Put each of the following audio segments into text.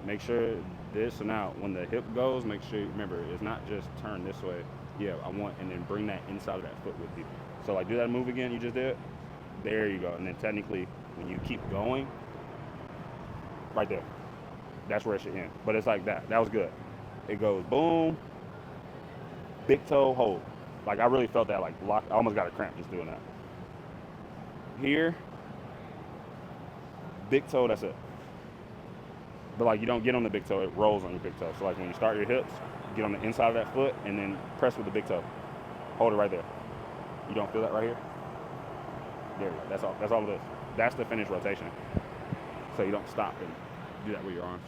Make sure this, so now when the hip goes, make sure, remember, it's not just turn this way. Yeah, I want, and then bring that inside of that foot with you. So like do that move again you just did. There you go. And then technically, when you keep going, right there, that's where it should end. But it's like that. That was good. It goes boom, big toe, hold. Like I really felt that like lock. I almost got a cramp just doing that. Here, big toe, that's it. But like you don't get on the big toe, it rolls on your big toe. So like when you start your hips, get on the inside of that foot and then press with the big toe. Hold it right there. You don't feel that right here? There you go. That's all. That's all it is. That's the finished rotation. So you don't stop and do that with your arms.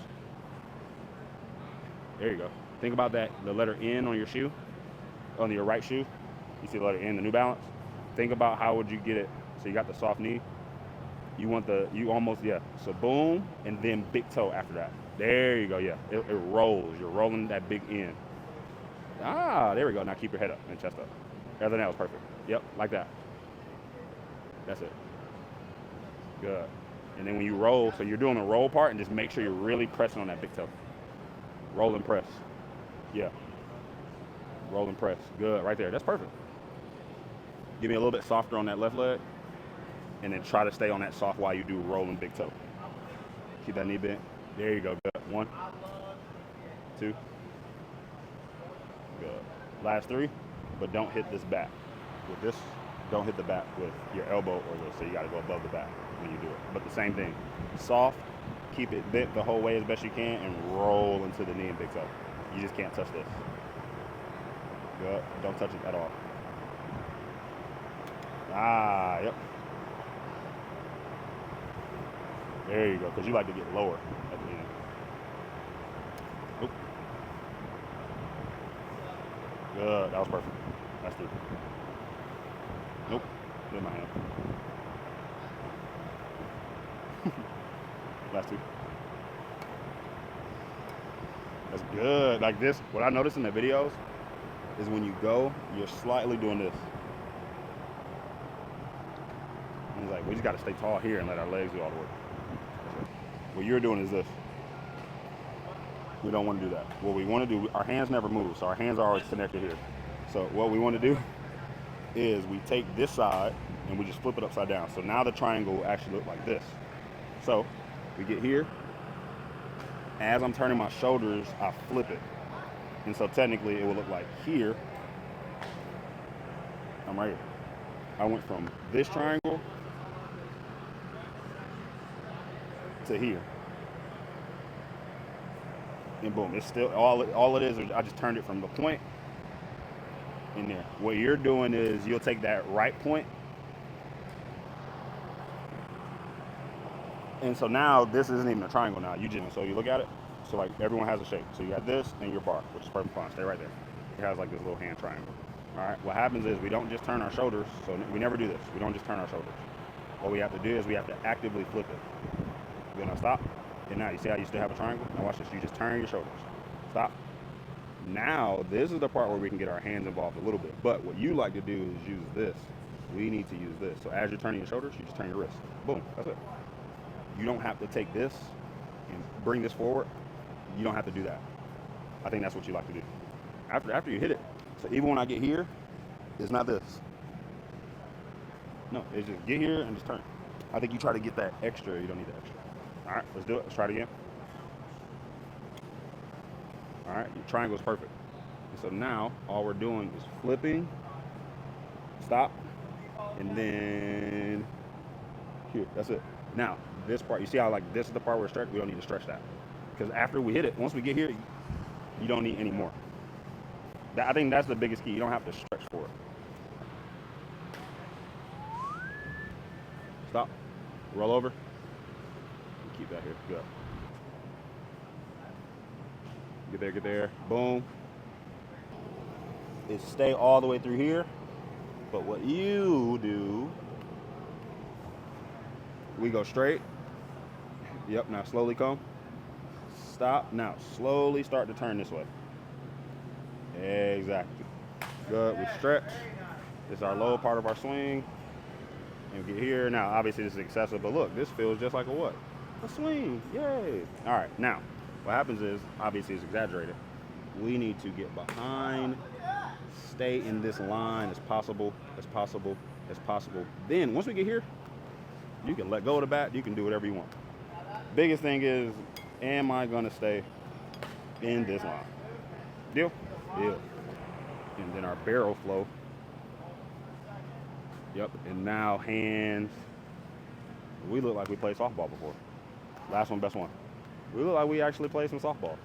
There you go. Think about that. The letter N on your shoe, on your right shoe. You see the letter N, the New Balance. Think about how would you get it. So you got the soft knee. You want the, you almost, yeah. So boom, and then big toe after that. There you go, yeah. It rolls. You're rolling that big N. Ah, there we go. Now keep your head up and chest up. Everything else perfect. Yep, like that. That's it. Good. And then when you roll, so you're doing the roll part, and just make sure you're really pressing on that big toe. Roll and press. Yeah. Roll and press. Good. Right there. That's perfect. Give me a little bit softer on that left leg, and then try to stay on that soft while you do roll and big toe. Keep that knee bent. There you go. Good. One, two. Good. Last three, but don't hit this back. With this, don't hit the back with your elbow or this, so you got to go above the back when you do it. But the same thing. Soft, keep it bent the whole way as best you can, and roll into the knee and big toe. You just can't touch this. Good. Don't touch it at all. Ah, yep. There you go, because you like to get lower at the end. Oop. Good. That was perfect. That's three. Nope. In my hand. Last two. That's good. Like this, what I noticed in the videos is when you go, you're slightly doing this. And it's like, we just got to stay tall here and let our legs do all the work. What you're doing is this. We don't want to do that. What we want to do, our hands never move, so our hands are always connected here. So what we want to do is we take this side and we just flip it upside down. So now the triangle will actually look like this. So we get here. As I'm turning my shoulders, I flip it. And so technically it will look like here. I'm right here. I went from this triangle to here. And boom, it's still, all it is I just turned it from the point in there. What you're doing is you'll take that right point, and so now this isn't even a triangle now. You just, so you look at it, so like everyone has a shape. So you got this and your bar, which is perfect fine. Stay right there. It has like this little hand triangle. All right. What happens is we don't just turn our shoulders. So we never do this. We don't just turn our shoulders. What we have to do is we have to actively flip it. Then I stop. And now you see how you still have a triangle? Now watch this. You just turn your shoulders. Stop. Now this is the part where we can get our hands involved a little bit. But what you like to do is use this. We need to use this. So as you're turning your shoulders, you just turn your wrist. Boom. That's it. You don't have to take this and bring this forward. You don't have to do that. I think that's what you like to do. After you hit it. So even when I get here, it's not this. No, it's just get here and just turn. I think you try to get that extra. You don't need the extra. All right, let's do it. Let's try it again. All right, your triangle is perfect. And so now all we're doing is flipping, stop, and then here. That's it. Now this part, you see how like this is the part where it's stretched? We don't need to stretch that because after we hit it, once we get here, you don't need any more. I think that's the biggest key. You don't have to stretch for it. Stop. Roll over. Keep that here. Good. Get there, get there. Boom. Is stay all the way through here. But what you do, we go straight. Yep, now slowly come. Stop. Now slowly start to turn this way. Exactly. Good. We stretch. This is our low part of our swing. And we get here. Now, obviously, this is excessive, but look, this feels just like a what? A swing. Yay. All right. Now, What happens is, obviously it's exaggerated. We need to get behind, stay in this line as possible, as possible, as possible. Then once we get here, you can let go of the bat, you can do whatever you want. Biggest thing is, am I gonna stay in this line? Deal? Deal. And then our barrel flow. Yep, and now hands. We look like we played softball before. Last one, best one. We look like we actually played some softball.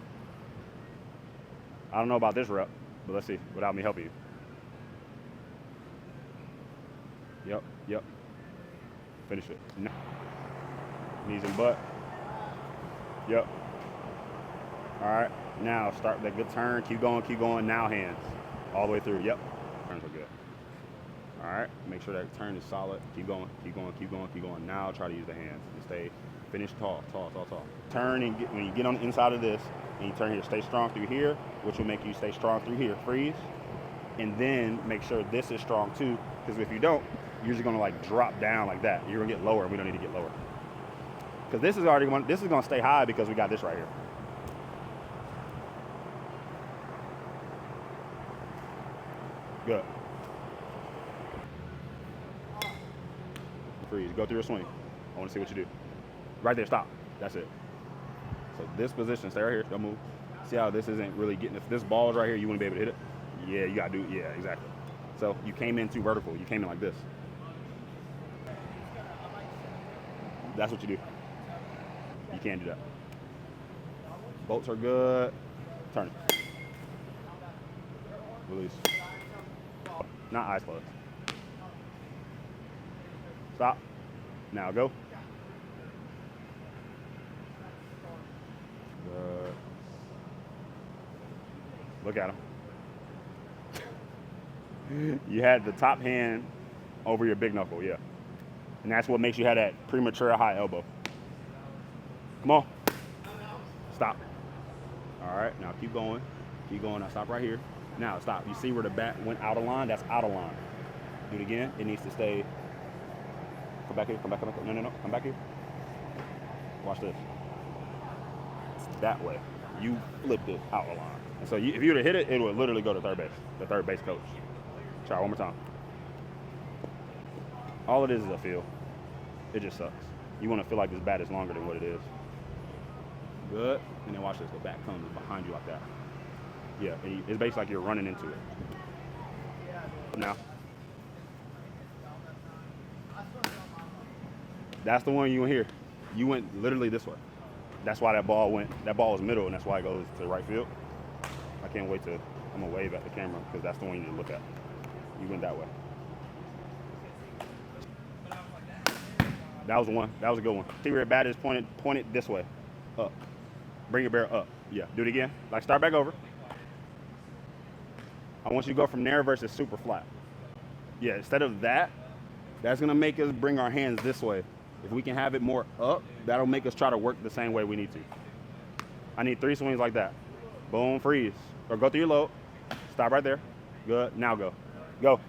I don't know about this rep, but let's see, without me helping you. Yep, yep. Finish it. Knees and butt. Yep. All right, now start that good turn. Keep going. Now hands. All the way through. Yep. Turns are good. All right, make sure that turn is solid. Keep going. Now try to use the hands and stay, finish tall. Turn and get, when you get on the inside of this and you turn here, stay strong through here, which will make you stay strong through here. Freeze. And then make sure this is strong too, because if you don't, you're just gonna like drop down like that. You're gonna get lower, and we don't need to get lower. Because this is gonna stay high because we got this right here. Good. Freeze. Go through your swing. I want to see what you do. Right there. Stop. That's it. So this position, stay right here. Don't move. See how this isn't really getting. If this ball is right here, you wouldn't be able to hit it. Yeah, you gotta do. Yeah, exactly. So you came in too vertical. You came in like this. That's what you do. You can't do that. Bolts are good. Turn it. Release. Not eyes closed. Stop. Now go. Good. Look at him. You had the top hand over your big knuckle, yeah. And that's what makes you have that premature high elbow. Come on. Stop. All right, now keep going. Now stop right here. Now stop. You see where the bat went out of line? That's out of line. Do it again. It needs to stay. Come back here. No. Come back here. Watch this. That way. You flipped it out of line. And so if you were to hit it, it would literally go to third base. The third base coach. Try one more time. All it is a feel. It just sucks. You want to feel like this bat is longer than what it is. Good. And then watch this. The bat comes behind you like that. Yeah, and it's basically like you're running into it. Now. That's the one you went here. You went literally this way. That's why that ball was middle, and that's why it goes to right field. I can't wait I'm gonna wave at the camera because that's the one you need to look at. You went that way. That was the one. That was a good one. See where your bat is pointed this way. Up. Bring your barrel up. Yeah, do it again. Like start back over. I want you to go from there versus super flat. Yeah, instead of that, that's gonna make us bring our hands this way. If we can have it more up, that'll make us try to work the same way we need to. I need 3 swings like that. Boom, freeze. Or go through your load. Stop right there. Good, now go. Go.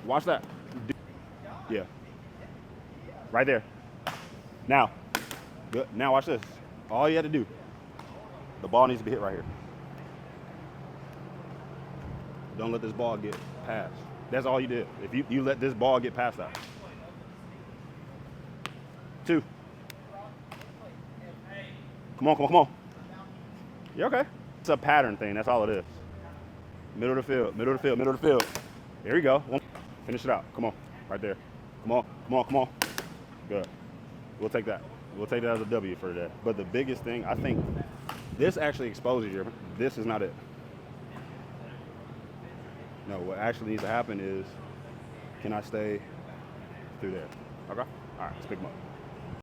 Watch that. Yeah. Right there. Now. Good, now watch this. All you had to do, the ball needs to be hit right here. Don't let this ball get past. That's all you did. If you let this ball get past that. 2. Come on. You're okay. It's a pattern thing. That's all it is. Middle of the field. There you go. Finish it out. Come on. Right there. Come on. Good. We'll take that. We'll take that as a W for today. But the biggest thing, I think, this actually exposes you. This is not it. No, what actually needs to happen is, can I stay through there? Okay? All right, let's pick them up.